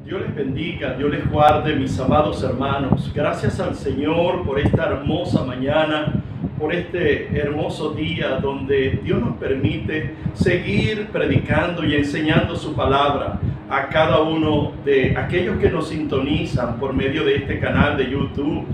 Dios les bendiga, Dios les guarde, mis amados hermanos. Gracias al Señor por esta hermosa mañana, por este hermoso día donde Dios nos permite seguir predicando y enseñando su palabra a cada uno de aquellos que nos sintonizan por medio de este canal de YouTube,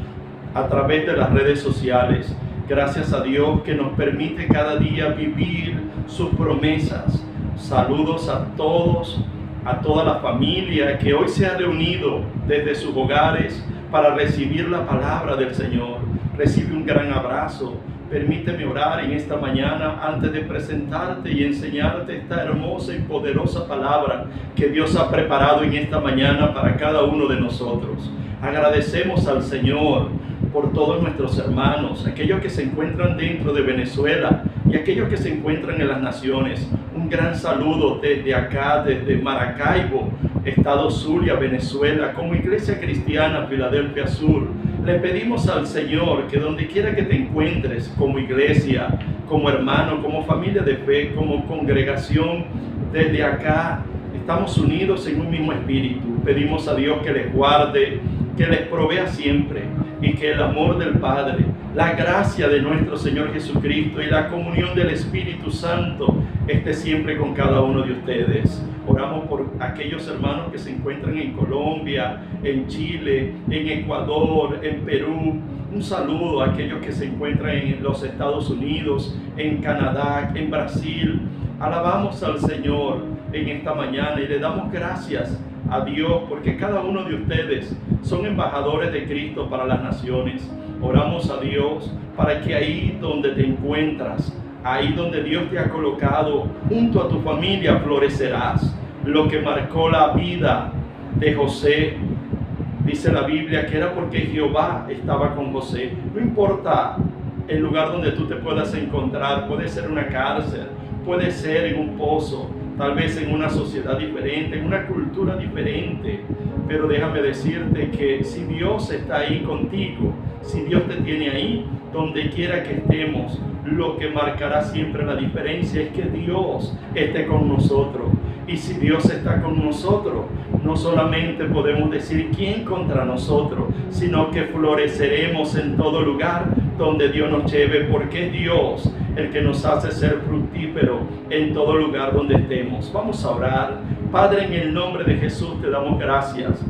a través de las redes sociales. Gracias a Dios que nos permite cada día vivir sus promesas. Saludos a todos, a toda la familia que hoy se ha reunido desde sus hogares para recibir la palabra del Señor. Recibe un gran abrazo. Permíteme orar en esta mañana antes de presentarte y enseñarte esta hermosa y poderosa palabra que Dios ha preparado en esta mañana para cada uno de nosotros. Agradecemos al Señor por todos nuestros hermanos, aquellos que se encuentran dentro de Venezuela y aquellos que se encuentran en las naciones. Un gran saludo desde acá, desde Maracaibo, Estado Zulia, Venezuela, como Iglesia Cristiana Filadelfia Sur. Le pedimos al Señor que donde quiera que te encuentres, como iglesia, como hermano, como familia de fe, como congregación, desde acá estamos unidos en un mismo espíritu. Pedimos a Dios que les guarde, que les provea siempre, y que el amor del Padre, la gracia de nuestro Señor Jesucristo y la comunión del Espíritu Santo esté siempre con cada uno de ustedes. Oramos por aquellos hermanos que se encuentran en Colombia, en Chile, en Ecuador, en Perú. Un saludo a aquellos que se encuentran en los Estados Unidos, en Canadá, en Brasil. Alabamos al Señor en esta mañana y le damos gracias a Dios porque cada uno de ustedes son embajadores de Cristo para las naciones. Oramos a Dios para que ahí donde te encuentras, ahí donde Dios te ha colocado, junto a tu familia florecerás. Lo que marcó la vida de José, dice la Biblia, que era porque Jehová estaba con José. No importa el lugar donde tú te puedas encontrar, puede ser una cárcel, puede ser en un pozo, tal vez en una sociedad diferente, en una cultura diferente, pero déjame decirte que si Dios está ahí contigo, si Dios te tiene ahí, donde quiera que estemos, lo que marcará siempre la diferencia es que Dios esté con nosotros. Y si Dios está con nosotros, no solamente podemos decir quién contra nosotros, sino que floreceremos en todo lugar donde Dios nos lleve, porque es Dios el que nos hace ser fructíferos en todo lugar donde estemos. Vamos a orar. Padre, en el nombre de Jesús te damos gracias.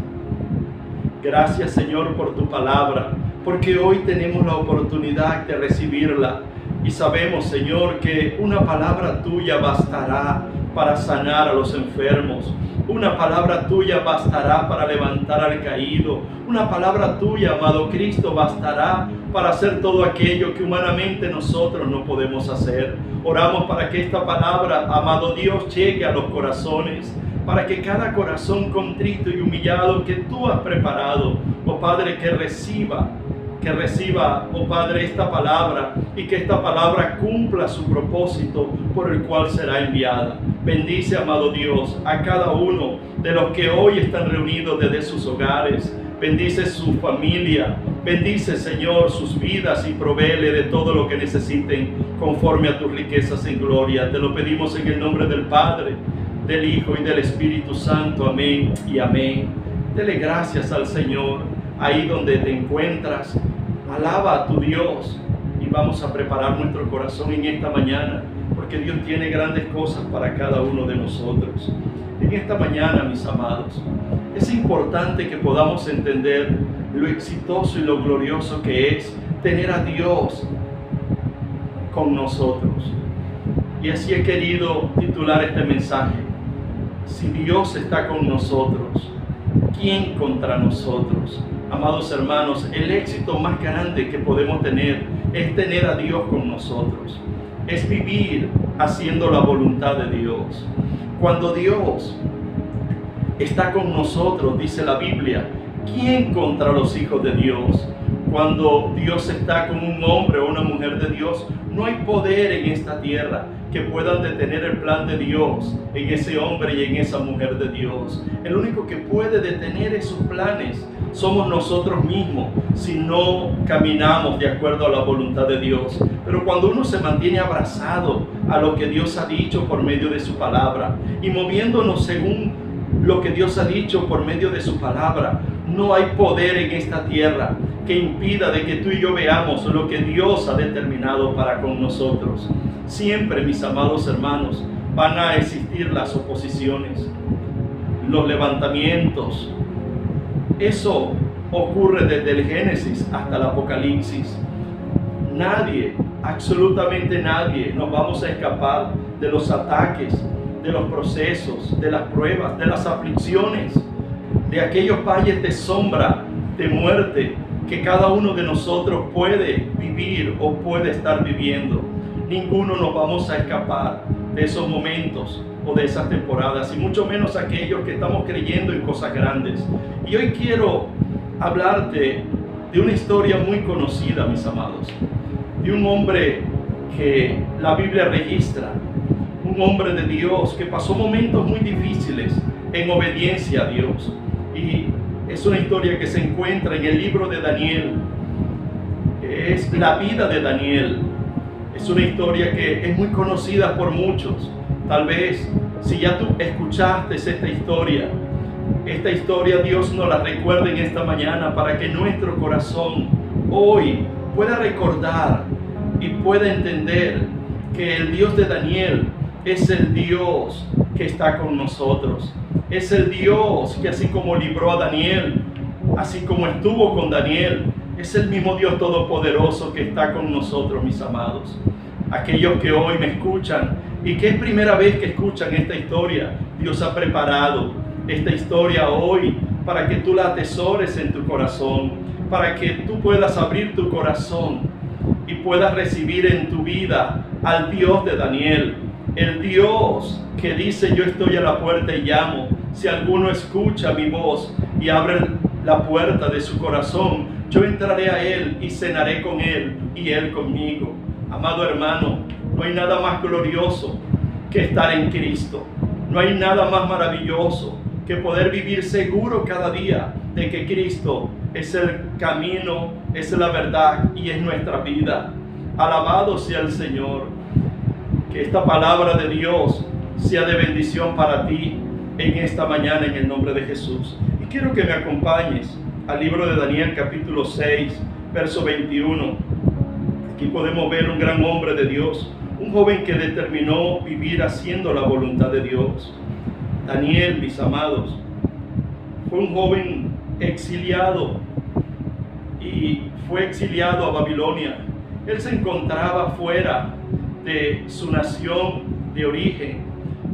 Gracias, Señor, por tu palabra, porque hoy tenemos la oportunidad de recibirla. Y sabemos, Señor, que una palabra tuya bastará para sanar a los enfermos. Una palabra tuya bastará para levantar al caído. Una palabra tuya, amado Cristo, bastará para hacer todo aquello que humanamente nosotros no podemos hacer. Oramos para que esta palabra, amado Dios, llegue a los corazones, para que cada corazón contrito y humillado que tú has preparado, oh Padre, que reciba, oh Padre, esta palabra, y que esta palabra cumpla su propósito por el cual será enviada. Bendice, amado Dios, a cada uno de los que hoy están reunidos desde sus hogares. Bendice su familia. Bendice, Señor, sus vidas y provéele de todo lo que necesiten conforme a tus riquezas en gloria. Te lo pedimos en el nombre del Padre, del Hijo y del Espíritu Santo. Amén y amén. Dele gracias al Señor ahí donde te encuentras. Alaba a tu Dios y vamos a preparar nuestro corazón en esta mañana, porque Dios tiene grandes cosas para cada uno de nosotros. En esta mañana, mis amados, es importante que podamos entender lo exitoso y lo glorioso que es tener a Dios con nosotros. Y así he querido titular este mensaje: si Dios está con nosotros, ¿quién contra nosotros? Amados hermanos, el éxito más grande que podemos tener es tener a Dios con nosotros. Es vivir haciendo la voluntad de Dios. Cuando Dios está con nosotros, dice la Biblia, ¿quién contra los hijos de Dios? Cuando Dios está con un hombre o una mujer de Dios, no hay poder en esta tierra que puedan detener el plan de Dios en ese hombre y en esa mujer de Dios. El único que puede detener esos planes somos nosotros mismos, si no caminamos de acuerdo a la voluntad de Dios. Pero cuando uno se mantiene abrazado a lo que Dios ha dicho por medio de su palabra y moviéndonos según lo que Dios ha dicho por medio de su palabra. No hay poder en esta tierra que impida de que tú y yo veamos lo que Dios ha determinado para con nosotros. Siempre, mis amados hermanos, van a existir las oposiciones, los levantamientos. Eso ocurre desde el Génesis hasta el Apocalipsis. Nadie, absolutamente nadie, nos vamos a escapar de los ataques, de los procesos, de las pruebas, de las aflicciones, de aquellos valles de sombra, de muerte, que cada uno de nosotros puede vivir o puede estar viviendo. Ninguno nos vamos a escapar de esos momentos o de esas temporadas, y mucho menos aquellos que estamos creyendo en cosas grandes. Y hoy quiero hablarte de una historia muy conocida, mis amados, de un hombre que la Biblia registra, un hombre de Dios que pasó momentos muy difíciles en obediencia a Dios. Y es una historia que se encuentra en el libro de Daniel. Es la vida de Daniel. Es una historia que es muy conocida por muchos. Tal vez si ya tú escuchaste esta historia Dios nos la recuerda en esta mañana para que nuestro corazón hoy pueda recordar y pueda entender que el Dios de Daniel es el Dios que está con nosotros. Es el Dios que, así como libró a Daniel, así como estuvo con Daniel, es el mismo Dios todopoderoso que está con nosotros, mis amados. Aquellos que hoy me escuchan y que es primera vez que escuchan esta historia, Dios ha preparado esta historia hoy para que tú la atesores en tu corazón, para que tú puedas abrir tu corazón y puedas recibir en tu vida al Dios de Daniel, el Dios que dice: yo estoy a la puerta y llamo. Si alguno escucha mi voz y abre la puerta de su corazón, yo entraré a él y cenaré con él y él conmigo. Amado hermano, no hay nada más glorioso que estar en Cristo. No hay nada más maravilloso que poder vivir seguro cada día de que Cristo es el camino, es la verdad y es nuestra vida. Alabado sea el Señor. Que esta palabra de Dios sea de bendición para ti en esta mañana, en el nombre de Jesús. Y quiero que me acompañes al libro de Daniel, capítulo 6, verso 21. Aquí podemos ver un gran hombre de Dios, un joven que determinó vivir haciendo la voluntad de Dios. Daniel, mis amados, fue un joven exiliado y fue exiliado a Babilonia. Él se encontraba fuera de su nación de origen,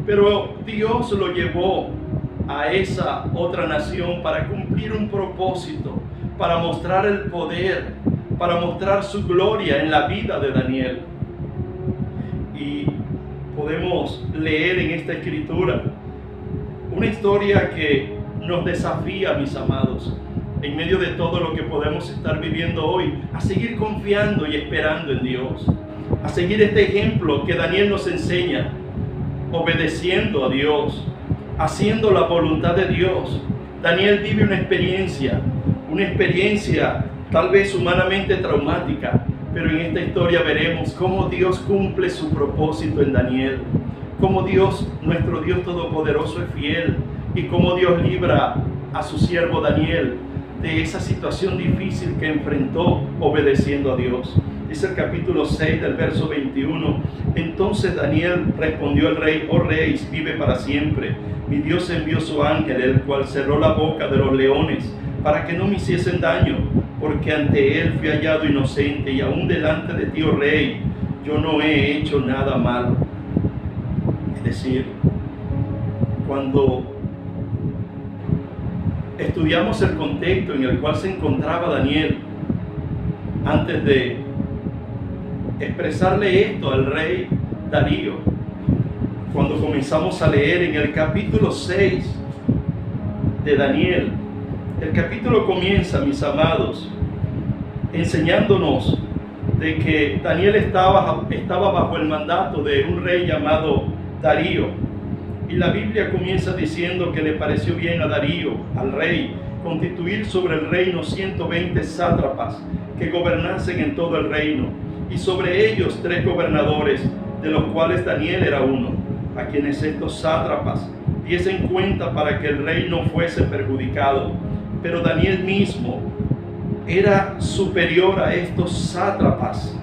pero Dios lo llevó a esa otra nación para cumplir un propósito, para mostrar el poder, para mostrar su gloria en la vida de Daniel. Y podemos leer en esta escritura una historia que nos desafía, mis amados, en medio de todo lo que podemos estar viviendo hoy, a seguir confiando y esperando en Dios, a seguir este ejemplo que Daniel nos enseña, obedeciendo a Dios, haciendo la voluntad de Dios. Daniel vive una experiencia tal vez humanamente traumática, pero en esta historia veremos cómo Dios cumple su propósito en Daniel, cómo Dios, nuestro Dios todopoderoso, es fiel, y cómo Dios libra a su siervo Daniel de esa situación difícil que enfrentó obedeciendo a Dios. Dice el capítulo 6 del verso 21: entonces Daniel respondió al rey: oh rey, vive para siempre. Mi Dios envió su ángel, el cual cerró la boca de los leones para que no me hiciesen daño, porque ante él fui hallado inocente, y aún delante de ti, oh rey, yo no he hecho nada malo. Es decir, cuando estudiamos el contexto en el cual se encontraba Daniel, antes de expresarle esto al rey Darío, cuando comenzamos a leer en el capítulo 6 de Daniel, el capítulo comienza, mis amados, enseñándonos de que Daniel estaba bajo el mandato de un rey llamado Darío. Y la Biblia comienza diciendo que le pareció bien a Darío, al rey, constituir sobre el reino 120 sátrapas que gobernasen en todo el reino, y sobre ellos 3 gobernadores, de los cuales Daniel era uno, a quienes estos sátrapas diesen cuenta para que el rey no fuese perjudicado. Pero Daniel mismo era superior a estos sátrapas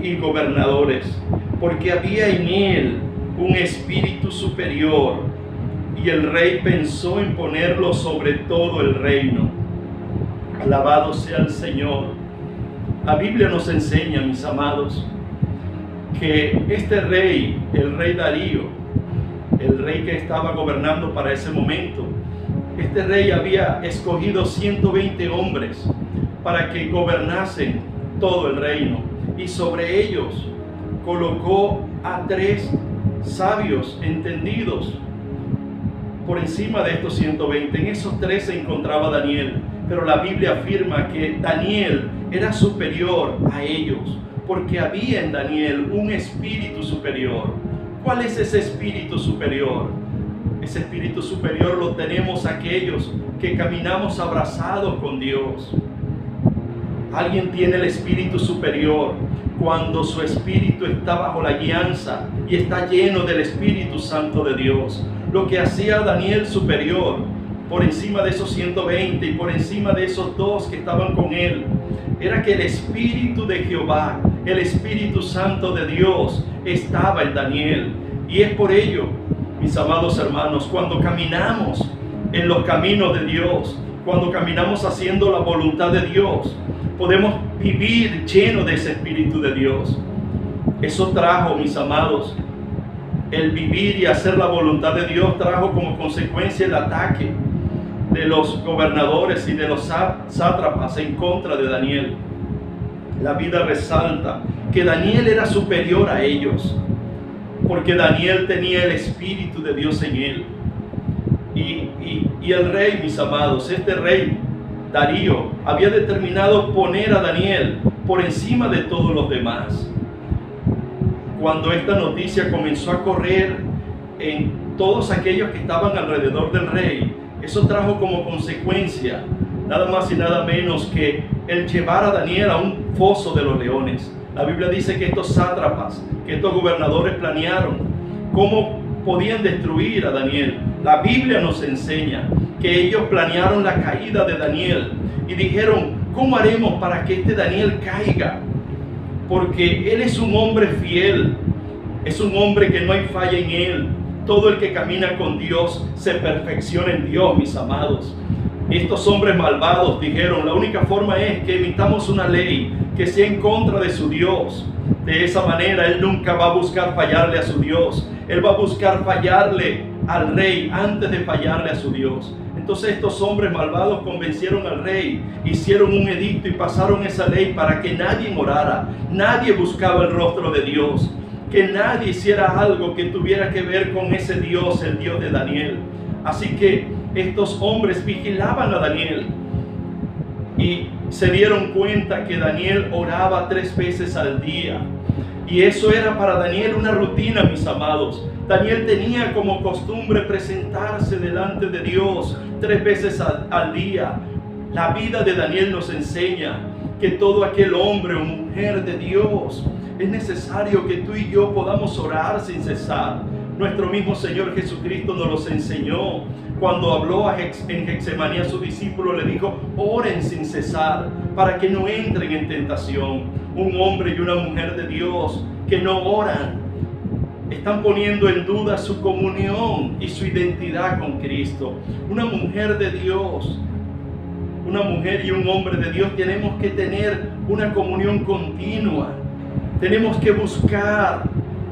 y gobernadores, porque había en él un espíritu superior, y el rey pensó en ponerlo sobre todo el reino. Alabado sea el Señor. La Biblia nos enseña, mis amados, que este rey, el rey Darío, el rey que estaba gobernando para ese momento, este rey había escogido 120 hombres para que gobernasen todo el reino, y sobre ellos colocó a 3 sabios entendidos por encima de estos 120. En esos 3 se encontraba Daniel, pero la Biblia afirma que Daniel era superior a ellos, porque había en Daniel un espíritu superior. ¿Cuál es ese espíritu superior? Ese espíritu superior lo tenemos aquellos que caminamos abrazados con Dios. Alguien tiene el espíritu superior cuando su espíritu está bajo la guianza y está lleno del Espíritu Santo de Dios. Lo que hacía a Daniel superior por encima de esos 120 y por encima de esos 2 que estaban con él, era que el Espíritu de Jehová, el Espíritu Santo de Dios, estaba en Daniel. Y es por ello, mis amados hermanos, cuando caminamos en los caminos de Dios, cuando caminamos haciendo la voluntad de Dios, podemos vivir lleno de ese Espíritu de Dios. Eso trajo, mis amados, el vivir y hacer la voluntad de Dios trajo como consecuencia el ataque de los gobernadores y de los sátrapas en contra de Daniel. La Biblia resalta que Daniel era superior a ellos, porque Daniel tenía el Espíritu de Dios en él. Y el rey, mis amados, este rey Darío, había determinado poner a Daniel por encima de todos los demás. Cuando esta noticia comenzó a correr en todos aquellos que estaban alrededor del rey, eso trajo como consecuencia nada más y nada menos que el llevar a Daniel a un foso de los leones. La Biblia dice que estos sátrapas, que estos gobernadores planearon cómo podían destruir a Daniel. La Biblia nos enseña que ellos planearon la caída de Daniel y dijeron: ¿cómo haremos para que este Daniel caiga? Porque él es un hombre fiel, es un hombre que no hay falla en él. Todo el que camina con Dios se perfecciona en Dios, mis amados. Estos hombres malvados dijeron: la única forma es que emitamos una ley que sea en contra de su Dios. De esa manera él nunca va a buscar fallarle a su Dios. Él va a buscar fallarle al rey antes de fallarle a su Dios. Entonces estos hombres malvados convencieron al rey, hicieron un edicto y pasaron esa ley para que nadie orara, nadie buscaba el rostro de Dios, que nadie hiciera algo que tuviera que ver con ese Dios, el Dios de Daniel. Así que estos hombres vigilaban a Daniel y se dieron cuenta que Daniel oraba 3 veces al día. Y eso era para Daniel una rutina, mis amados. Daniel tenía como costumbre presentarse delante de Dios 3 veces al día. La vida de Daniel nos enseña que todo aquel hombre o mujer de Dios, es necesario que tú y yo podamos orar sin cesar. Nuestro mismo Señor Jesucristo nos los enseñó. Cuando habló en Getsemaní a su discípulo, le dijo: oren sin cesar para que no entren en tentación. Un hombre y una mujer de Dios que no oran están poniendo en duda su comunión y su identidad con Cristo. Una mujer de Dios, una mujer y un hombre de Dios, tenemos que tener una comunión continua. Tenemos que buscar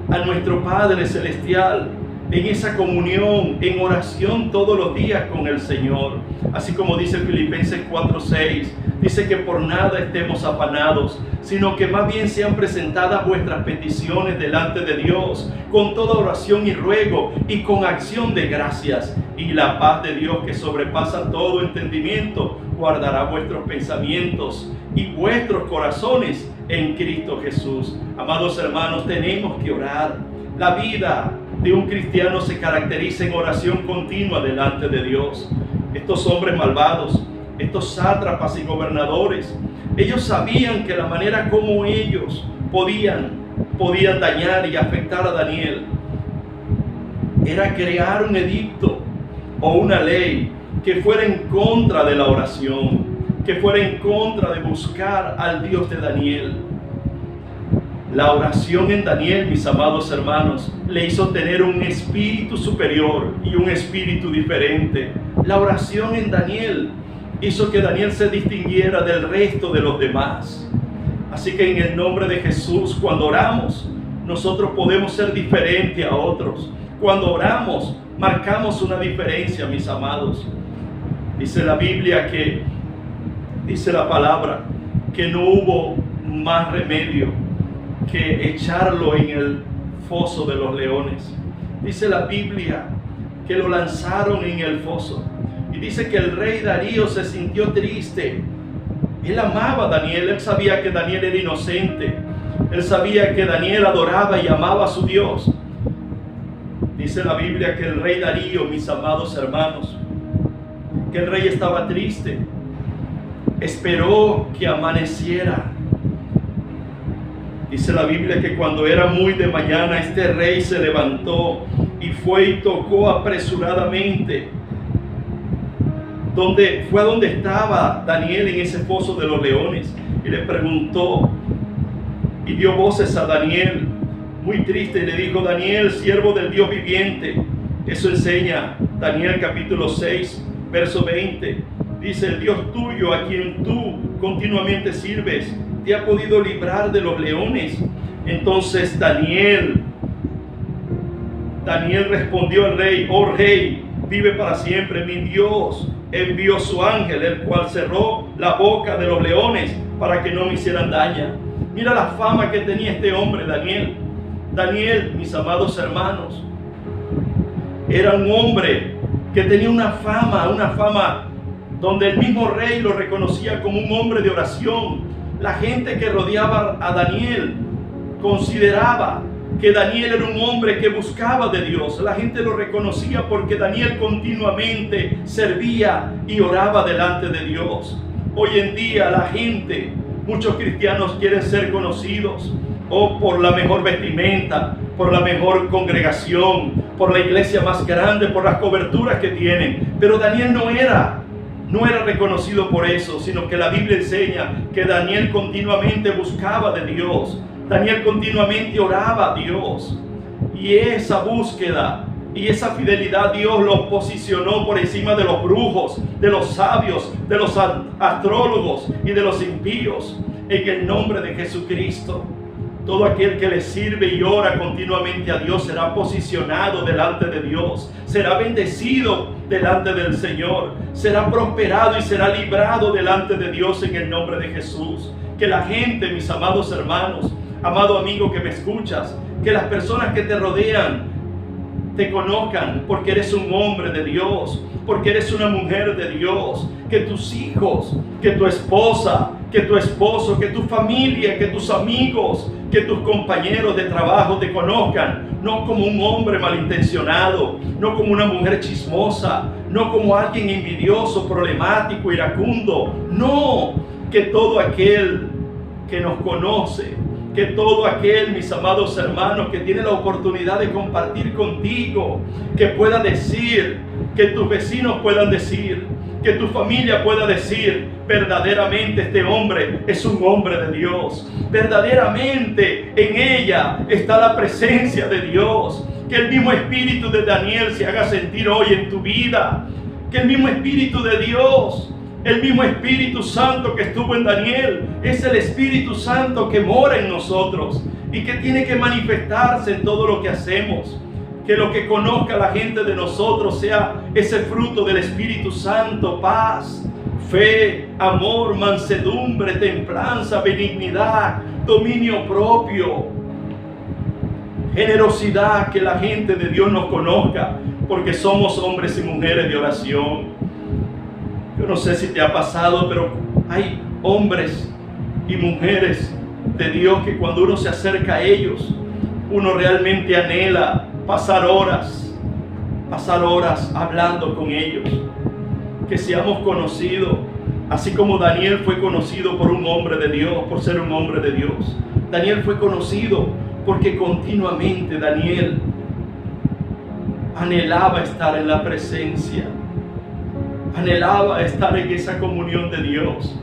a nuestro Padre Celestial en esa comunión, en oración todos los días con el Señor. Así como dice Filipenses 4:6, dice que por nada estemos afanados, sino que más bien sean presentadas vuestras peticiones delante de Dios, con toda oración y ruego y con acción de gracias. Y la paz de Dios, que sobrepasa todo entendimiento, guardará vuestros pensamientos y vuestros corazones en Cristo Jesús. Amados hermanos, tenemos que orar. La vida de un cristiano se caracteriza en oración continua delante de Dios. Estos hombres malvados, estos sátrapas y gobernadores, ellos sabían que la manera como ellos podían dañar y afectar a Daniel era crear un edicto o una ley que fuera en contra de la oración, que fuera en contra de buscar al Dios de Daniel. La oración en Daniel, mis amados hermanos, le hizo tener un espíritu superior y un espíritu diferente. La oración en Daniel hizo que Daniel se distinguiera del resto de los demás. Así que en el nombre de Jesús, cuando oramos, nosotros podemos ser diferentes a otros. Cuando oramos, marcamos una diferencia, mis amados. Dice la Biblia dice la palabra, que no hubo más remedio que echarlo en el foso de los leones. Dice la Biblia que lo lanzaron en el foso. Y dice que el rey Darío se sintió triste. Él amaba a Daniel, él sabía que Daniel era inocente. Él sabía que Daniel adoraba y amaba a su Dios. Dice la Biblia que el rey Darío, mis amados hermanos, que el rey estaba triste. Esperó que amaneciera. Dice la Biblia que cuando era muy de mañana, este rey se levantó y fue y tocó apresuradamente fue a donde estaba Daniel en ese foso de los leones, y le preguntó y dio voces a Daniel, muy triste, y le dijo: Daniel, siervo del Dios viviente. Eso enseña Daniel capítulo 6, verso 20. Dice: el Dios tuyo, a quien tú continuamente sirves, te ha podido librar de los leones. Entonces Daniel respondió al rey: oh rey, vive para siempre. Mi Dios envió su ángel, el cual cerró la boca de los leones para que no me hicieran daño. Mira la fama que tenía este hombre, Daniel. Daniel, mis amados hermanos, era un hombre que tenía una fama donde el mismo rey lo reconocía como un hombre de oración. La gente que rodeaba a Daniel consideraba que Daniel era un hombre que buscaba de Dios. La gente lo reconocía porque Daniel continuamente servía y oraba delante de Dios. Hoy en día la gente, muchos cristianos quieren ser conocidos por la mejor vestimenta, por la mejor congregación, por la iglesia más grande, por las coberturas que tienen. Pero Daniel no era reconocido por eso, sino que la Biblia enseña que Daniel continuamente buscaba de Dios. Daniel continuamente oraba a Dios. Y esa búsqueda y esa fidelidad, Dios lo posicionó por encima de los brujos, de los sabios, de los astrólogos y de los impíos. En el nombre de Jesucristo, todo aquel que le sirve y ora continuamente a Dios será posicionado delante de Dios, será bendecido delante del Señor, será prosperado y será librado delante de Dios en el nombre de Jesús. Que la gente, mis amados hermanos, amado amigo que me escuchas, que las personas que te rodean te conozcan porque eres un hombre de Dios, porque eres una mujer de Dios. Que tus hijos, que tu esposa, que tu esposo, que tu familia, que tus amigos, que tus compañeros de trabajo te conozcan, no como un hombre malintencionado, no como una mujer chismosa, no como alguien envidioso, problemático, iracundo. No, que todo aquel que nos conoce, que todo aquel, mis amados hermanos, que tiene la oportunidad de compartir contigo, que pueda decir, que tus vecinos puedan decir, que tu familia pueda decir: verdaderamente este hombre es un hombre de Dios, verdaderamente en ella está la presencia de Dios. Que el mismo espíritu de Daniel se haga sentir hoy en tu vida, que el mismo espíritu de Dios, el mismo Espíritu Santo que estuvo en Daniel, es el Espíritu Santo que mora en nosotros y que tiene que manifestarse en todo lo que hacemos. Que lo que conozca la gente de nosotros sea ese fruto del Espíritu Santo: paz, fe, amor, mansedumbre, templanza, benignidad, dominio propio, generosidad. Que la gente de Dios nos conozca porque somos hombres y mujeres de oración. Yo no sé si te ha pasado, pero hay hombres y mujeres de Dios que cuando uno se acerca a ellos, uno realmente anhela pasar horas hablando con ellos. Que seamos conocidos, así como Daniel fue conocido por un hombre de Dios, por ser un hombre de Dios. Daniel fue conocido porque continuamente Daniel anhelaba estar en la presencia, anhelaba estar en esa comunión de Dios.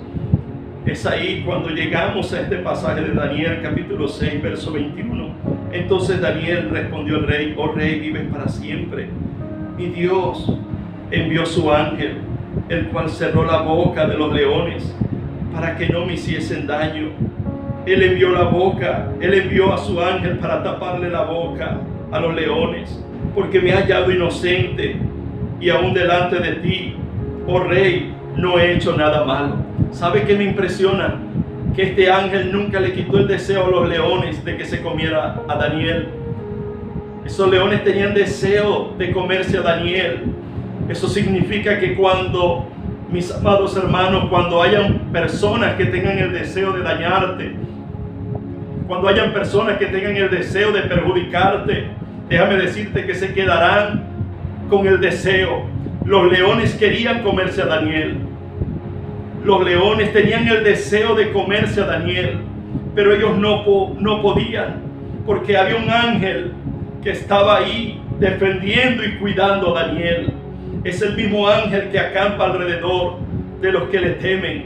Es ahí cuando llegamos a este pasaje de Daniel capítulo 6 verso 21. Entonces Daniel respondió al rey: oh rey, vives para siempre. Y Dios envió su ángel, el cual cerró la boca de los leones para que no me hiciesen daño. Él envió a su ángel para taparle la boca a los leones, porque me ha hallado inocente y aún delante de ti, oh rey, no he hecho nada malo. ¿Sabe qué me impresiona? Que este ángel nunca le quitó el deseo a los leones de que se comiera a Daniel. Esos leones tenían deseo de comerse a Daniel. Eso significa que cuando, mis amados hermanos, cuando hayan personas que tengan el deseo de dañarte, cuando hayan personas que tengan el deseo de perjudicarte, déjame decirte que se quedarán con el deseo. Los leones querían comerse a Daniel. Los leones tenían el deseo de comerse a Daniel, pero ellos no podían, porque había un ángel que estaba ahí defendiendo y cuidando a Daniel. Es el mismo ángel que acampa alrededor de los que le temen.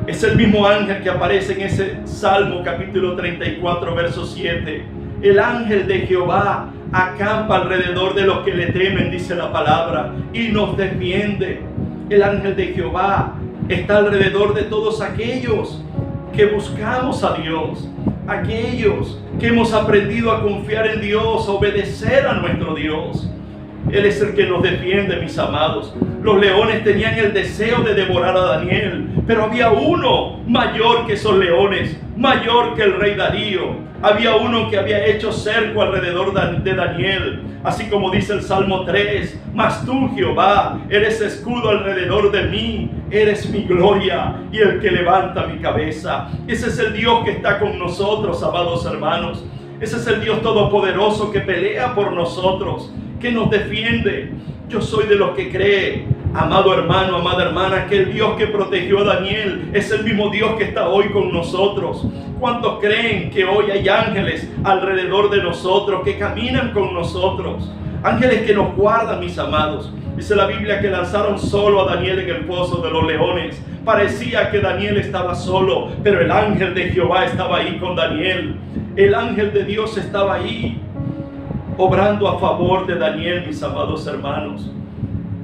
Es el mismo ángel que aparece en ese Salmo capítulo 34 verso 7. El ángel de Jehová acampa alrededor de los que le temen, dice la palabra, y nos defiende. El ángel de Jehová está alrededor de todos aquellos que buscamos a Dios, aquellos que hemos aprendido a confiar en Dios, a obedecer a nuestro Dios. Él es el que nos defiende, mis amados. Los leones tenían el deseo de devorar a Daniel, pero había uno mayor que esos leones, mayor que el rey Darío. Había uno que había hecho cerco alrededor de Daniel, así como dice el Salmo 3, mas tú, Jehová, eres escudo alrededor de mí, eres mi gloria y el que levanta mi cabeza. Ese es el Dios que está con nosotros, amados hermanos. Ese es el Dios todopoderoso que pelea por nosotros, que nos defiende. Yo soy de los que cree, amado hermano, amada hermana, que el Dios que protegió a Daniel es el mismo Dios que está hoy con nosotros. ¿Cuántos creen que hoy hay ángeles alrededor de nosotros que caminan con nosotros? Ángeles que nos guardan, mis amados. Dice la Biblia que lanzaron solo a Daniel en el foso de los leones. Parecía que Daniel estaba solo, pero el ángel de Jehová estaba ahí con Daniel. El ángel de Dios estaba ahí, obrando a favor de Daniel, mis amados hermanos.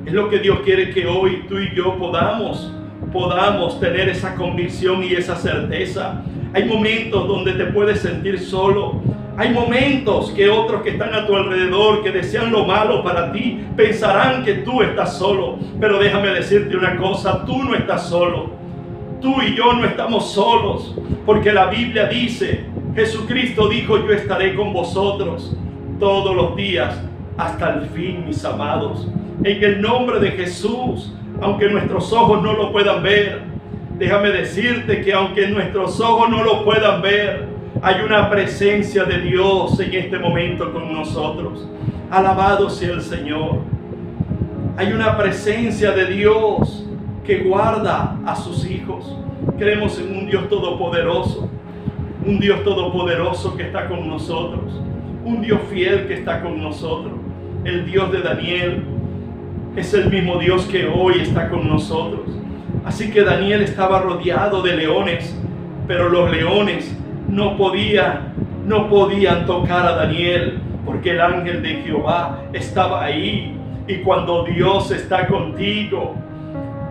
Es lo que Dios quiere que hoy tú y yo podamos tener esa convicción y esa certeza. Hay momentos donde te puedes sentir solo. Hay momentos que otros que están a tu alrededor, que desean lo malo para ti, pensarán que tú estás solo. Pero déjame decirte una cosa, tú no estás solo. Tú y yo no estamos solos, porque la Biblia dice, Jesucristo dijo, yo estaré con vosotros todos los días hasta el fin, mis amados. En el nombre de Jesús, aunque nuestros ojos no lo puedan ver, déjame decirte que aunque nuestros ojos no lo puedan ver, hay una presencia de Dios en este momento con nosotros. Alabado sea el Señor. Hay una presencia de Dios que guarda a sus hijos. Creemos en un Dios todopoderoso, un Dios todopoderoso que está con nosotros, un Dios fiel que está con nosotros. El Dios de Daniel es el mismo Dios que hoy está con nosotros. Así que Daniel estaba rodeado de leones, pero los leones no podían tocar a Daniel, porque el ángel de Jehová estaba ahí. Y cuando Dios está contigo,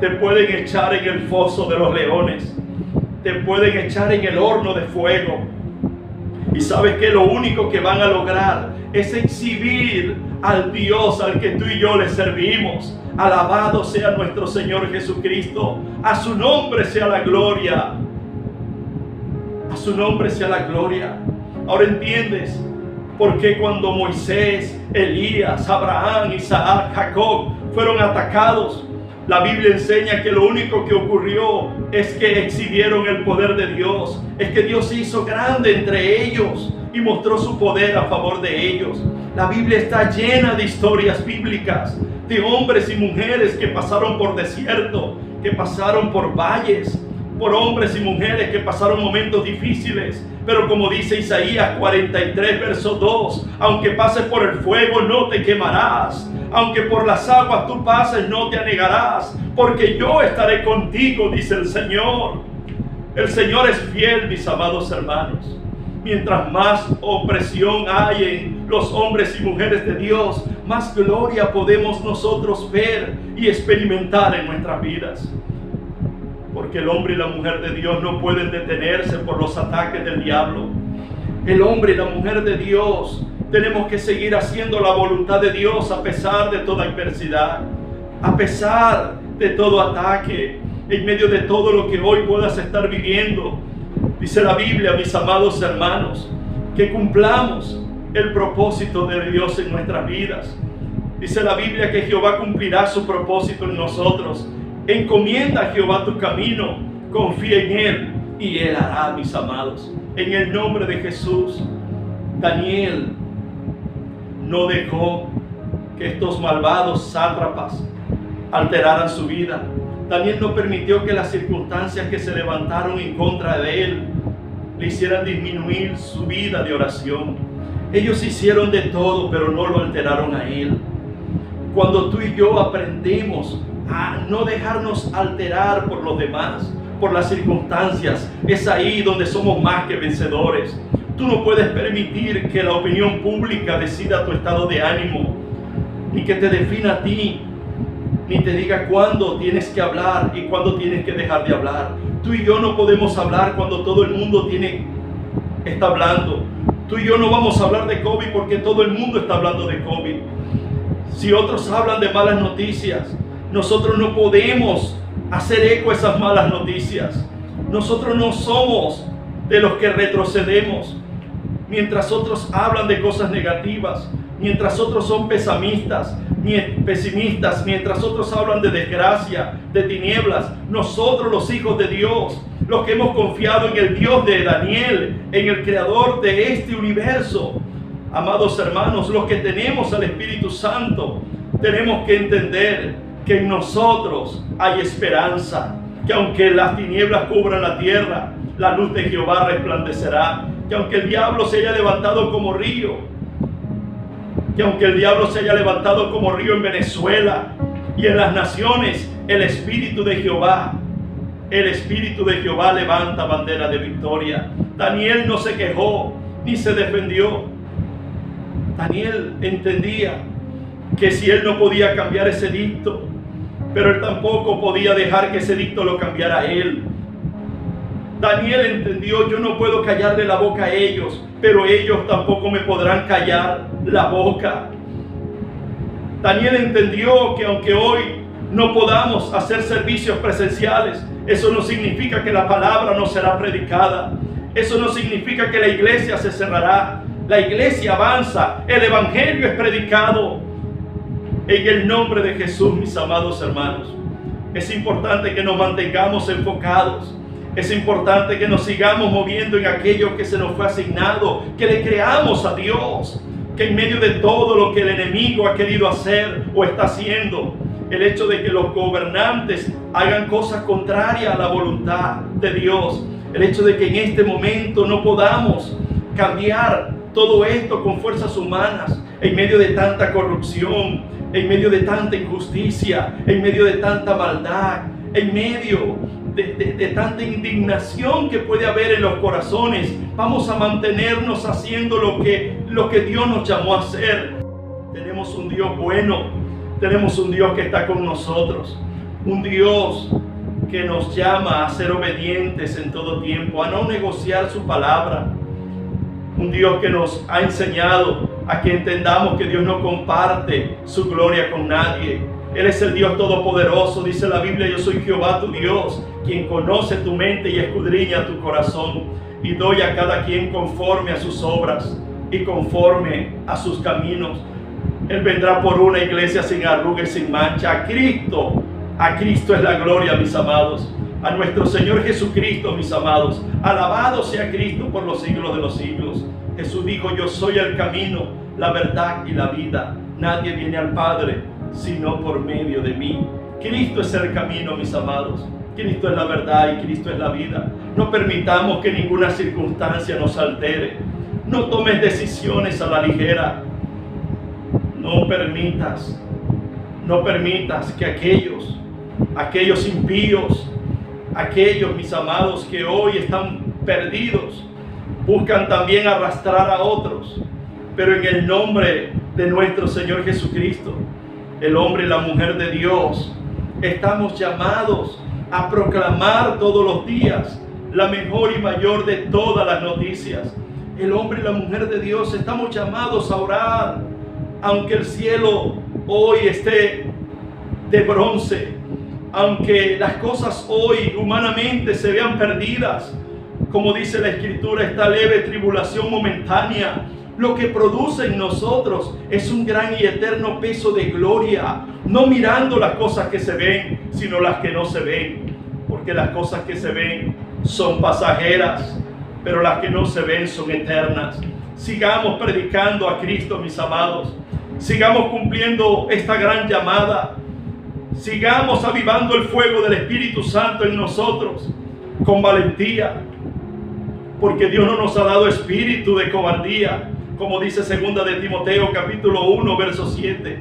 te pueden echar en el foso de los leones, te pueden echar en el horno de fuego. Y sabes que lo único que van a lograr es exhibir al Dios al que tú y yo le servimos. Alabado sea nuestro Señor Jesucristo. A su nombre sea la gloria. A su nombre sea la gloria. Ahora entiendes por qué cuando Moisés, Elías, Abraham, Isaac, Jacob fueron atacados. La Biblia enseña que lo único que ocurrió es que exhibieron el poder de Dios. Es que Dios se hizo grande entre ellos y mostró su poder a favor de ellos. La Biblia está llena de historias bíblicas, de hombres y mujeres que pasaron por desierto, que pasaron por valles, por hombres y mujeres que pasaron momentos difíciles. Pero como dice Isaías 43, verso 2, aunque pases por el fuego no te quemarás, aunque por las aguas tú pases no te anegarás, porque yo estaré contigo, dice el Señor. El Señor es fiel, mis amados hermanos. Mientras más opresión hay en los hombres y mujeres de Dios, más gloria podemos nosotros ver y experimentar en nuestras vidas. Porque el hombre y la mujer de Dios no pueden detenerse por los ataques del diablo. El hombre y la mujer de Dios tenemos que seguir haciendo la voluntad de Dios a pesar de toda adversidad, a pesar de todo ataque, en medio de todo lo que hoy puedas estar viviendo. Dice la Biblia, mis amados hermanos, que cumplamos el propósito de Dios en nuestras vidas. Dice la Biblia que Jehová cumplirá su propósito en nosotros. Encomienda a Jehová tu camino, confía en Él y Él hará, mis amados. En el nombre de Jesús, Daniel no dejó que estos malvados sátrapas alteraran su vida. Daniel no permitió que las circunstancias que se levantaron en contra de él le hicieran disminuir su vida de oración. Ellos hicieron de todo, pero no lo alteraron a él. Cuando tú y yo aprendemos a no dejarnos alterar por los demás, por las circunstancias, es ahí donde somos más que vencedores. Tú no puedes permitir que la opinión pública decida tu estado de ánimo, ni que te defina a ti, ni te diga cuándo tienes que hablar y cuándo tienes que dejar de hablar. Tú y yo no podemos hablar cuando todo el mundo está hablando. Tú y yo no vamos a hablar de COVID porque todo el mundo está hablando de COVID. Si otros hablan de malas noticias, nosotros no podemos hacer eco a esas malas noticias. Nosotros no somos de los que retrocedemos mientras otros hablan de cosas negativas, mientras otros son pesimistas, mientras otros hablan de desgracia, de tinieblas. Nosotros, los hijos de Dios, los que hemos confiado en el Dios de Daniel, en el creador de este universo, amados hermanos, los que tenemos al Espíritu Santo, tenemos que entender que en nosotros hay esperanza, que aunque las tinieblas cubran la tierra, la luz de Jehová resplandecerá, que aunque el diablo se haya levantado como río, que aunque el diablo se haya levantado como río en Venezuela y en las naciones, el Espíritu de Jehová levanta bandera de victoria. Daniel no se quejó ni se defendió. Daniel entendía que si él no podía cambiar ese dicto, pero él tampoco podía dejar que ese dicto lo cambiara a él. Daniel entendió, yo no puedo callarle la boca a ellos, pero ellos tampoco me podrán callar la boca. Daniel entendió que aunque hoy no podamos hacer servicios presenciales, eso no significa que la palabra no será predicada. Eso no significa que la iglesia se cerrará. La iglesia avanza, el evangelio es predicado. En el nombre de Jesús, mis amados hermanos, es importante que nos mantengamos enfocados. Es importante que nos sigamos moviendo en aquello que se nos fue asignado, que le creamos a Dios, que en medio de todo lo que el enemigo ha querido hacer o está haciendo, el hecho de que los gobernantes hagan cosas contrarias a la voluntad de Dios, el hecho de que en este momento no podamos cambiar todo esto con fuerzas humanas, en medio de tanta corrupción, en medio de tanta injusticia, en medio de tanta maldad, en medio de tanta indignación que puede haber en los corazones, vamos a mantenernos haciendo lo que Dios nos llamó a hacer. Tenemos un Dios bueno, tenemos un Dios que está con nosotros, un Dios que nos llama a ser obedientes en todo tiempo, a no negociar su palabra, un Dios que nos ha enseñado a que entendamos que Dios no comparte su gloria con nadie. Él es el Dios todopoderoso, dice la Biblia, yo soy Jehová tu Dios, quien conoce tu mente y escudriña tu corazón, y doy a cada quien conforme a sus obras y conforme a sus caminos. Él vendrá por una iglesia sin arruga y sin mancha. A Cristo es la gloria, mis amados. A nuestro Señor Jesucristo, mis amados. Alabado sea Cristo por los siglos de los siglos. Jesús dijo, yo soy el camino, la verdad y la vida. Nadie viene al Padre sino por medio de mí. Cristo es el camino, mis amados. Cristo es la verdad y Cristo es la vida. No permitamos que ninguna circunstancia nos altere. No tomes decisiones a la ligera. No permitas que aquellos impíos, aquellos, mis amados, que hoy están perdidos, buscan también arrastrar a otros. Pero en el nombre de nuestro Señor Jesucristo, el hombre y la mujer de Dios, estamos llamados a proclamar todos los días la mejor y mayor de todas las noticias. El hombre y la mujer de Dios estamos llamados a orar, aunque el cielo hoy esté de bronce, aunque las cosas hoy humanamente se vean perdidas. Como dice la Escritura, esta leve tribulación momentánea, lo que produce en nosotros es un gran y eterno peso de gloria, no mirando las cosas que se ven, sino las que no se ven, porque las cosas que se ven son pasajeras, pero las que no se ven son eternas. Sigamos predicando a Cristo, mis amados. Sigamos cumpliendo esta gran llamada. Sigamos avivando el fuego del Espíritu Santo en nosotros con valentía, porque Dios no nos ha dado espíritu de cobardía, como dice 2 de Timoteo capítulo 1 verso 7.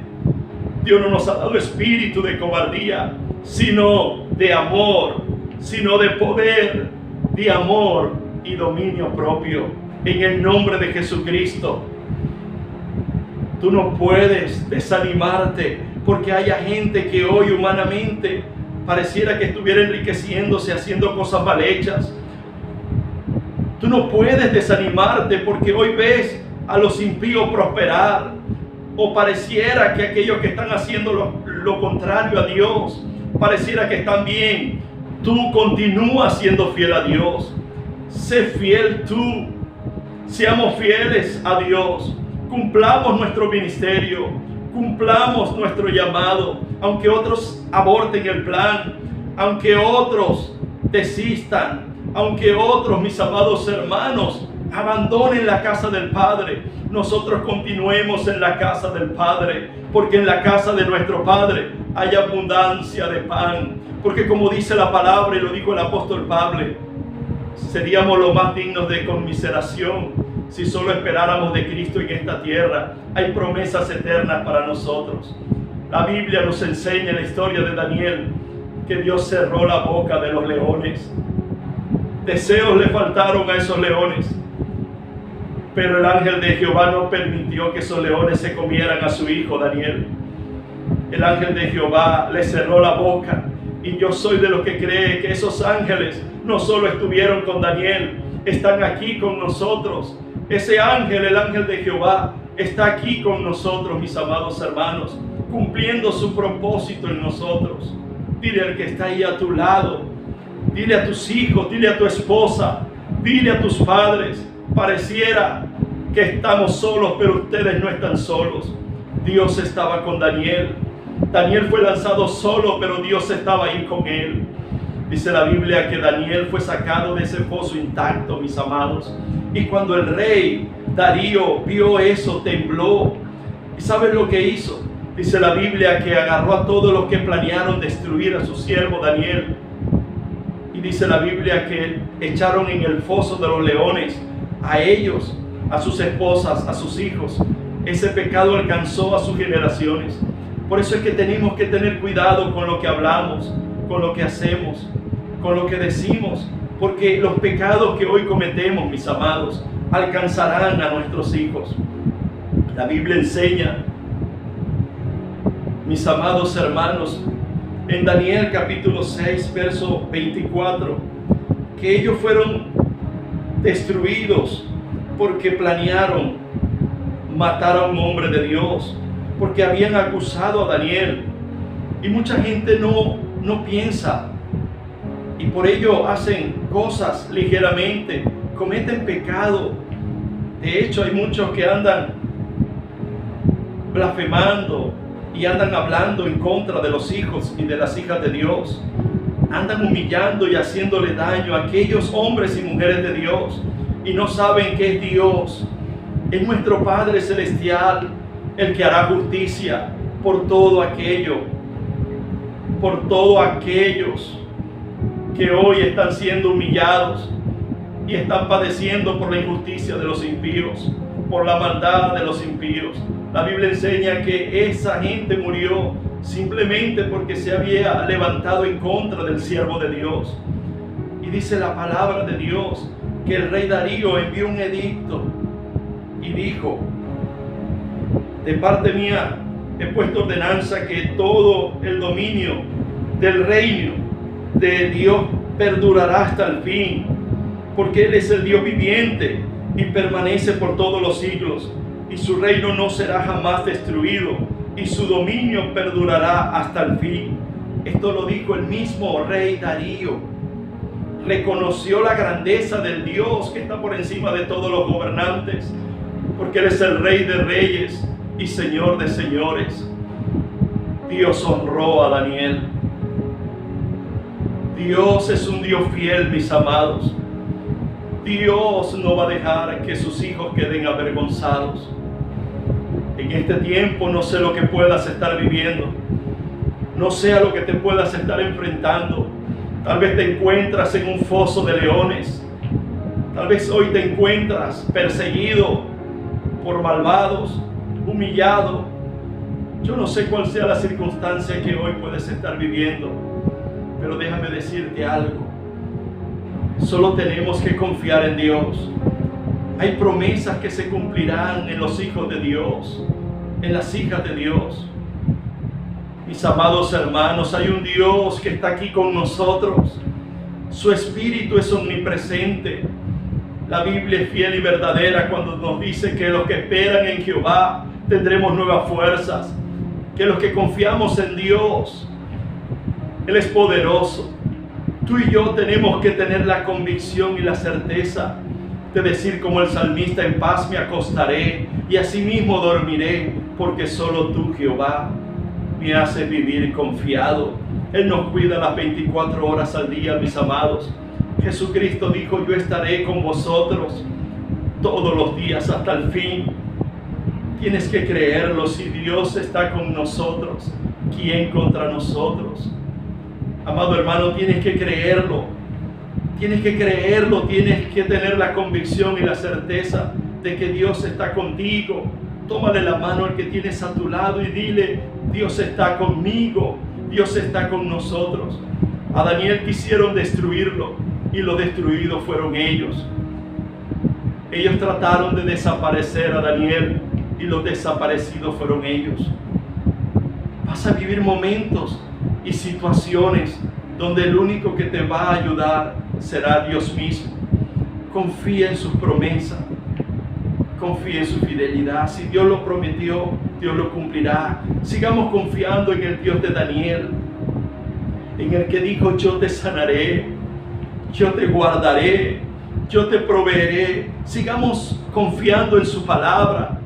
Dios no nos ha dado espíritu de cobardía, sino de amor, sino de poder, de amor y dominio propio. En el nombre de Jesucristo. Tú no puedes desanimarte porque haya gente que hoy humanamente pareciera que estuviera enriqueciéndose haciendo cosas mal hechas. Tú no puedes desanimarte porque hoy ves a los impíos prosperar, o pareciera que aquellos que están haciendo lo contrario a Dios, pareciera que están bien. Tú continúa siendo fiel a Dios. Sé fiel tú. Seamos fieles a Dios. Cumplamos nuestro ministerio. Cumplamos nuestro llamado. Aunque otros aborten el plan, aunque otros desistan, aunque otros, mis amados hermanos, abandonen la casa del Padre, nosotros continuemos en la casa del Padre, porque en la casa de nuestro Padre hay abundancia de pan. Porque como dice la palabra, y lo dijo el apóstol Pablo, seríamos los más dignos de conmiseración si solo esperáramos de Cristo en esta tierra. Hay promesas eternas para nosotros. La Biblia nos enseña en la historia de Daniel que Dios cerró la boca de los leones. Deseos le faltaron a esos leones, pero el ángel de Jehová no permitió que esos leones se comieran a su hijo Daniel. El ángel de Jehová le cerró la boca. Y yo soy de los que cree que esos ángeles no solo estuvieron con Daniel, están aquí con nosotros. Ese ángel, el ángel de Jehová, está aquí con nosotros, mis amados hermanos, cumpliendo su propósito en nosotros. Dile al que está ahí a tu lado, dile a tus hijos, dile a tu esposa, dile a tus padres: pareciera que estamos solos, pero ustedes no están solos. Dios estaba con Daniel. Daniel fue lanzado solo, pero Dios estaba ahí con él. Dice la Biblia que Daniel fue sacado de ese pozo intacto, mis amados. Y cuando el rey Darío vio eso, tembló. ¿Y sabes lo que hizo? Dice la Biblia que agarró a todos los que planearon destruir a su siervo Daniel. Y dice la Biblia que echaron en el foso de los leones a ellos, a sus esposas, a sus hijos. Ese pecado alcanzó a sus generaciones. Por eso es que tenemos que tener cuidado con lo que hablamos, con lo que hacemos, con lo que decimos, porque los pecados que hoy cometemos, mis amados, alcanzarán a nuestros hijos. La Biblia enseña, mis amados hermanos, en Daniel capítulo 6, verso 24, que ellos fueron destruidos porque planearon matar a un hombre de Dios, porque habían acusado a Daniel. Y mucha gente no piensa, y por ello hacen cosas ligeramente, cometen pecado. De hecho, hay muchos que andan blasfemando y andan hablando en contra de los hijos y de las hijas de Dios. Andan humillando y haciéndole daño a aquellos hombres y mujeres de Dios, y no saben que es Dios, es nuestro Padre Celestial, el que hará justicia por todo aquello, por todos aquellos que hoy están siendo humillados y están padeciendo por la injusticia de los impíos, por la maldad de los impíos. La Biblia enseña que esa gente murió simplemente porque se había levantado en contra del siervo de Dios. Y dice la palabra de Dios que el rey Darío envió un edicto y dijo: de parte mía he puesto ordenanza que todo el dominio del reino de Dios perdurará hasta el fin, porque Él es el Dios viviente y permanece por todos los siglos, y su reino no será jamás destruido, y su dominio perdurará hasta el fin. Esto lo dijo el mismo rey Darío. Reconoció la grandeza del Dios que está por encima de todos los gobernantes, porque Él es el Rey de reyes y Señor de señores. Dios honró a Daniel. Dios es un Dios fiel, mis amados. Dios no va a dejar que sus hijos queden avergonzados. En este tiempo no sé lo que puedas estar viviendo, no sé a lo que te puedas estar enfrentando. Tal vez te encuentras en un foso de leones. Tal vez hoy te encuentras perseguido por malvados, humillado. Yo no sé cuál sea la circunstancia que hoy puedes estar viviendo, pero déjame decirte algo. Solo tenemos que confiar en Dios. Hay promesas que se cumplirán en los hijos de Dios, en las hijas de Dios. Mis amados hermanos, hay un Dios que está aquí con nosotros. Su Espíritu es omnipresente. La Biblia es fiel y verdadera cuando nos dice que los que esperan en Jehová tendremos nuevas fuerzas, que los que confiamos en Dios, Él es poderoso. Tú y yo tenemos que tener la convicción y la certeza de decir como el salmista: en paz me acostaré y asimismo dormiré, porque solo tú, Jehová, me haces vivir confiado. Él nos cuida las 24 horas al día, mis amados. Jesucristo dijo: yo estaré con vosotros todos los días hasta el fin. Tienes que creerlo. Si Dios está con nosotros, ¿quién contra nosotros? Amado hermano, tienes que creerlo. Tienes que creerlo, tienes que tener la convicción y la certeza de que Dios está contigo. Tómale la mano al que tienes a tu lado y dile: Dios está conmigo, Dios está con nosotros. A Daniel quisieron destruirlo y los destruidos fueron ellos. Ellos trataron de desaparecer a Daniel y los desaparecidos fueron ellos. Vas a vivir momentos y situaciones donde el único que te va a ayudar será Dios mismo. Confía en sus promesas, confía en su fidelidad. Si Dios lo prometió, Dios lo cumplirá. Sigamos confiando en el Dios de Daniel, en el que dijo: yo te sanaré, yo te guardaré, yo te proveeré. Sigamos confiando en su palabra,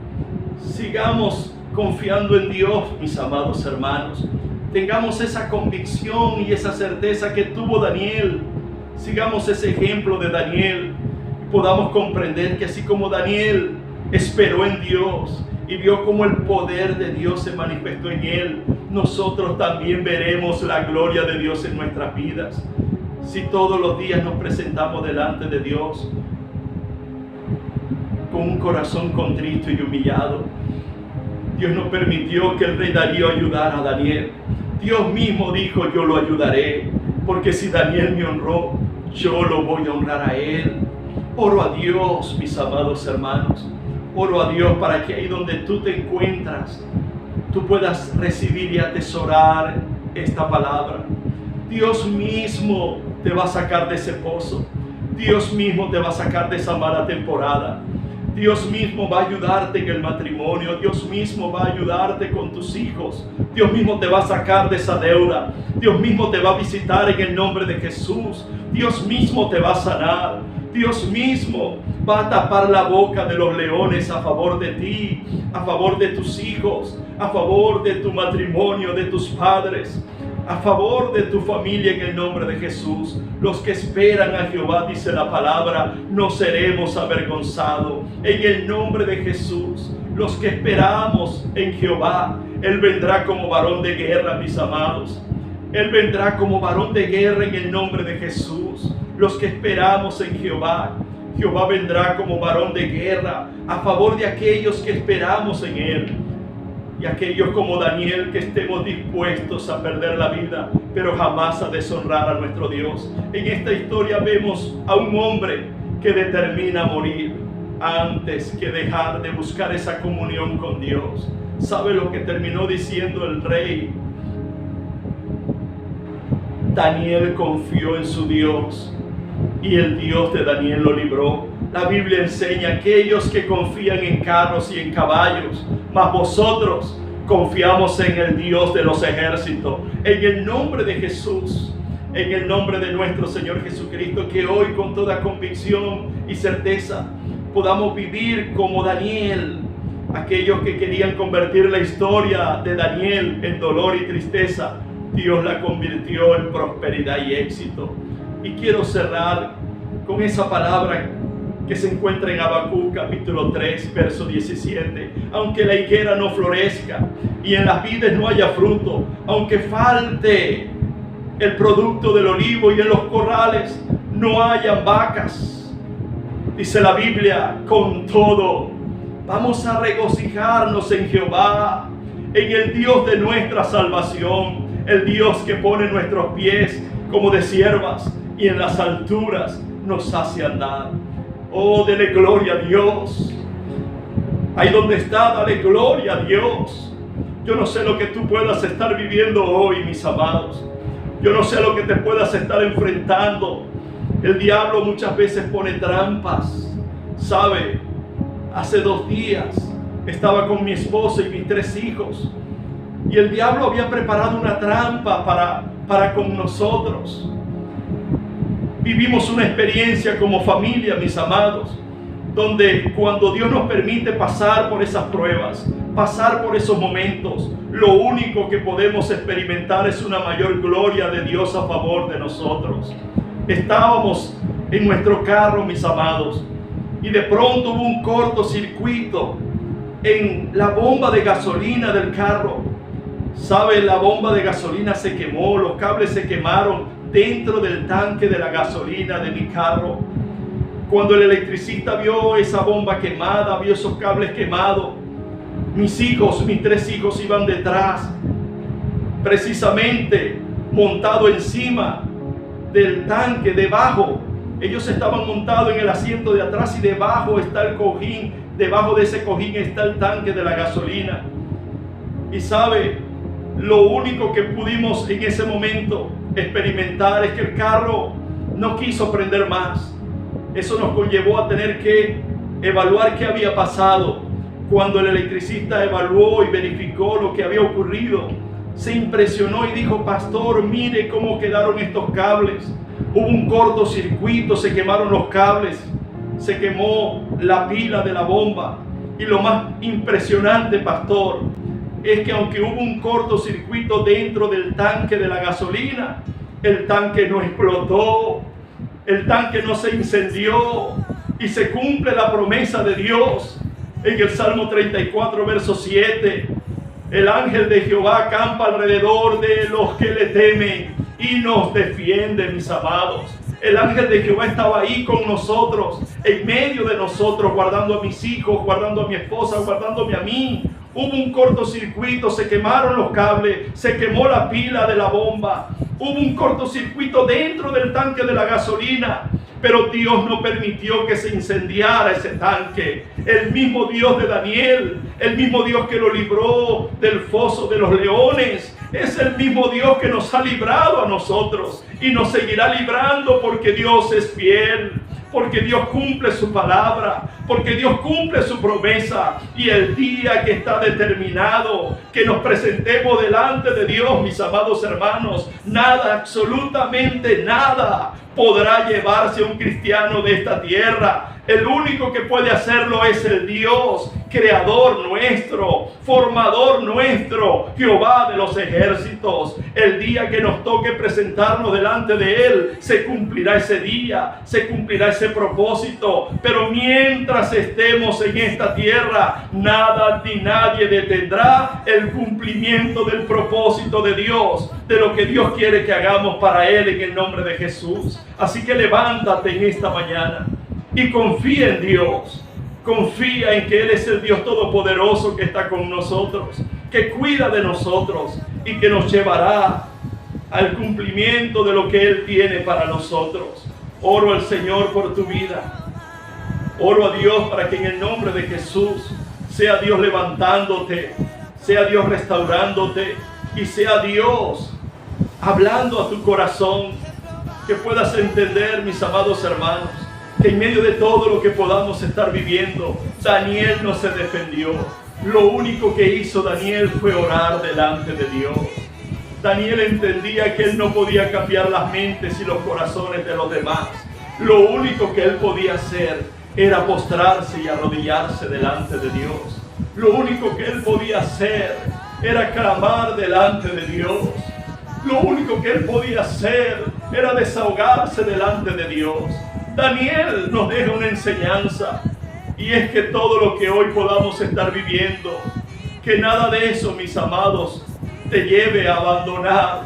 sigamos confiando en Dios, mis amados hermanos. Tengamos esa convicción y esa certeza que tuvo Daniel. Sigamos ese ejemplo de Daniel y podamos comprender que así como Daniel esperó en Dios y vio cómo el poder de Dios se manifestó en él, nosotros también veremos la gloria de Dios en nuestras vidas. Si todos los días nos presentamos delante de Dios con un corazón contrito y humillado. Dios nos permitió que el rey Darío ayudara a Daniel. Dios mismo dijo: yo lo ayudaré, porque si Daniel me honró, yo lo voy a honrar a él. Oro a Dios, mis amados hermanos. Oro a Dios para que ahí donde tú te encuentras, tú puedas recibir y atesorar esta palabra. Dios mismo te va a sacar de ese pozo. Dios mismo te va a sacar de esa mala temporada. Dios mismo va a ayudarte en el matrimonio. Dios mismo va a ayudarte con tus hijos. Dios mismo te va a sacar de esa deuda. Dios mismo te va a visitar en el nombre de Jesús. Dios mismo te va a sanar. Dios mismo va a tapar la boca de los leones a favor de ti, a favor de tus hijos, a favor de tu matrimonio, de tus padres, a favor de tu familia en el nombre de Jesús. Los que esperan a Jehová, dice la palabra, no seremos avergonzados. En el nombre de Jesús, los que esperamos en Jehová, Él vendrá como varón de guerra, mis amados. Él vendrá como varón de guerra en el nombre de Jesús. Los que esperamos en Jehová, Jehová vendrá como varón de guerra a favor de aquellos que esperamos en Él. Y aquellos como Daniel, que estemos dispuestos a perder la vida, pero jamás a deshonrar a nuestro Dios. En esta historia vemos a un hombre que determina morir antes que dejar de buscar esa comunión con Dios. ¿Sabe lo que terminó diciendo el rey? Daniel confió en su Dios y el Dios de Daniel lo libró. La Biblia enseña a aquellos que confían en carros y en caballos, mas vosotros confiamos en el Dios de los ejércitos. En el nombre de Jesús, en el nombre de nuestro Señor Jesucristo, que hoy con toda convicción y certeza podamos vivir como Daniel. Aquellos que querían convertir la historia de Daniel en dolor y tristeza, Dios la convirtió en prosperidad y éxito. Y quiero cerrar con esa palabra que se encuentra en Habacuc capítulo 3, verso 17. Aunque la higuera no florezca y en las vides no haya fruto, aunque falte el producto del olivo y en los corrales no hayan vacas, dice la Biblia, con todo vamos a regocijarnos en Jehová, en el Dios de nuestra salvación, el Dios que pone nuestros pies como de siervas y en las alturas nos hace andar. Oh, dele gloria a Dios. Ahí donde está, dale gloria a Dios. Yo no sé lo que tú puedas estar viviendo hoy, mis amados. Yo no sé lo que te puedas estar enfrentando. El diablo muchas veces pone trampas. ¿Sabe? Hace 2 días estaba con mi esposa y mis 3 hijos. Y el diablo había preparado una trampa para con nosotros. Vivimos una experiencia como familia, mis amados, donde cuando Dios nos permite pasar por esas pruebas, pasar por esos momentos, lo único que podemos experimentar es una mayor gloria de Dios a favor de nosotros. Estábamos en nuestro carro, mis amados, y de pronto hubo un cortocircuito en la bomba de gasolina del carro. ¿Sabe? La bomba de gasolina se quemó, los cables se quemaron dentro del tanque de la gasolina de mi carro. Cuando el electricista vio esa bomba quemada, vio esos cables quemados, mis 3 hijos iban detrás, precisamente montado encima del tanque, debajo. Ellos estaban montados en el asiento de atrás y debajo está el cojín, debajo de ese cojín está el tanque de la gasolina. Y sabe, lo único que pudimos en ese momento experimentar es que el carro no quiso prender más. Eso nos conllevó a tener que evaluar qué había pasado. Cuando el electricista evaluó y verificó lo que había ocurrido, se impresionó y dijo: pastor, mire cómo quedaron estos cables. Hubo un cortocircuito, se quemaron los cables, se quemó la pila de la bomba. Y lo más impresionante, pastor, es que aunque hubo un cortocircuito dentro del tanque de la gasolina, el tanque no explotó, el tanque no se incendió, y se cumple la promesa de Dios en el Salmo 34, verso 7. El ángel de Jehová acampa alrededor de los que le temen y nos defiende, mis amados. El ángel de Jehová estaba ahí con nosotros, en medio de nosotros, guardando a mis hijos, guardando a mi esposa, guardándome a mí. Hubo un cortocircuito, se quemaron los cables, se quemó la pila de la bomba. Hubo un cortocircuito dentro del tanque de la gasolina, pero Dios no permitió que se incendiara ese tanque. El mismo Dios de Daniel, el mismo Dios que lo libró del foso de los leones, es el mismo Dios que nos ha librado a nosotros y nos seguirá librando, porque Dios es fiel, porque Dios cumple su palabra, porque Dios cumple su promesa. Y el día que está determinado que nos presentemos delante de Dios, mis amados hermanos, nada, absolutamente nada podrá llevarse a un cristiano de esta tierra. El único que puede hacerlo es el Dios, creador nuestro, formador nuestro, Jehová de los ejércitos. El día que nos toque presentarnos delante de Él, se cumplirá ese día, se cumplirá ese propósito. Pero mientras estemos en esta tierra, nada ni nadie detendrá el cumplimiento del propósito de Dios, de lo que Dios quiere que hagamos para Él en el nombre de Jesús. Así que levántate en esta mañana y confía en Dios. Confía en que Él es el Dios todopoderoso que está con nosotros, que cuida de nosotros y que nos llevará al cumplimiento de lo que Él tiene para nosotros. Oro al Señor por tu vida. Oro a Dios para que en el nombre de Jesús sea Dios levantándote, sea Dios restaurándote y sea Dios hablando a tu corazón. Que puedas entender, mis amados hermanos, que en medio de todo lo que podamos estar viviendo, Daniel no se defendió. Lo único que hizo Daniel fue orar delante de Dios. Daniel entendía que él no podía cambiar las mentes y los corazones de los demás. Lo único que él podía hacer era postrarse y arrodillarse delante de Dios. Lo único que él podía hacer era clamar delante de Dios. Lo único que él podía hacer era desahogarse delante de Dios. Daniel nos deja una enseñanza, y es que todo lo que hoy podamos estar viviendo, que nada de eso, mis amados, te lleve a abandonar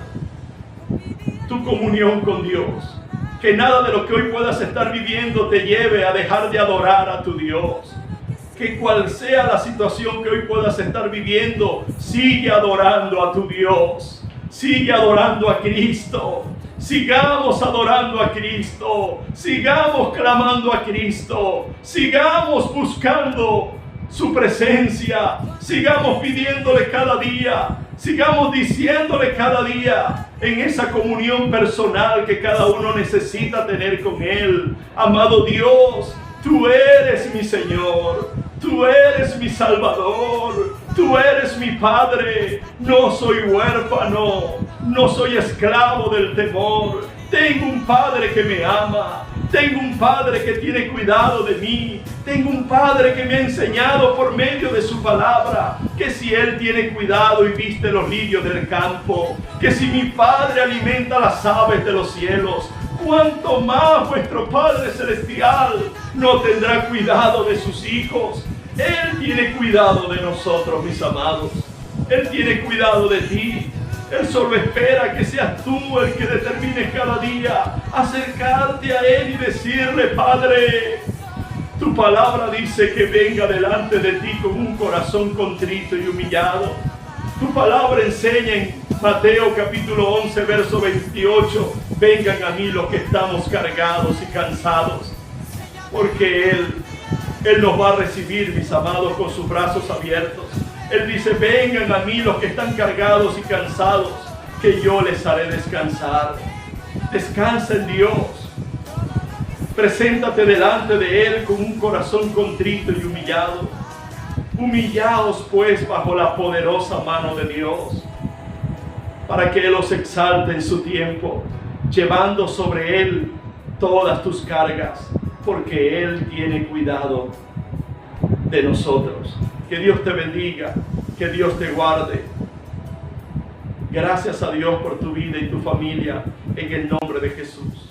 tu comunión con Dios. Que nada de lo que hoy puedas estar viviendo te lleve a dejar de adorar a tu Dios. Que cual sea la situación que hoy puedas estar viviendo, sigue adorando a tu Dios. Sigue adorando a Cristo. Sigamos adorando a Cristo. Sigamos clamando a Cristo. Sigamos buscando su presencia. Sigamos pidiéndole cada día. Sigamos diciéndole cada día en esa comunión personal que cada uno necesita tener con Él. Amado Dios, tú eres mi Señor. Tú eres mi Salvador. Tú eres mi Padre. No soy huérfano. No soy esclavo del temor. Tengo un Padre que me ama. Tengo un Padre que tiene cuidado de mí. Tengo un Padre que me ha enseñado por medio de su palabra que si Él tiene cuidado y viste los lirios del campo, que si mi Padre alimenta las aves de los cielos, cuánto más vuestro Padre Celestial no tendrá cuidado de sus hijos. Él tiene cuidado de nosotros, mis amados. Él tiene cuidado de ti. Él solo espera que seas tú el que determines cada día acercarte a Él y decirle: Padre, tu palabra dice que venga delante de ti con un corazón contrito y humillado. Tu palabra enseña en Mateo capítulo 11, verso 28, vengan a mí los que estamos cargados y cansados, porque Él nos va a recibir, mis amados, con sus brazos abiertos. Él dice: vengan a mí los que están cargados y cansados, que yo les haré descansar. Descansa en Dios. Preséntate delante de Él con un corazón contrito y humillado. Humillaos pues bajo la poderosa mano de Dios, para que Él os exalte en su tiempo, llevando sobre Él todas tus cargas, porque Él tiene cuidado de nosotros. Que Dios te bendiga, que Dios te guarde. Gracias a Dios por tu vida y tu familia, en el nombre de Jesús.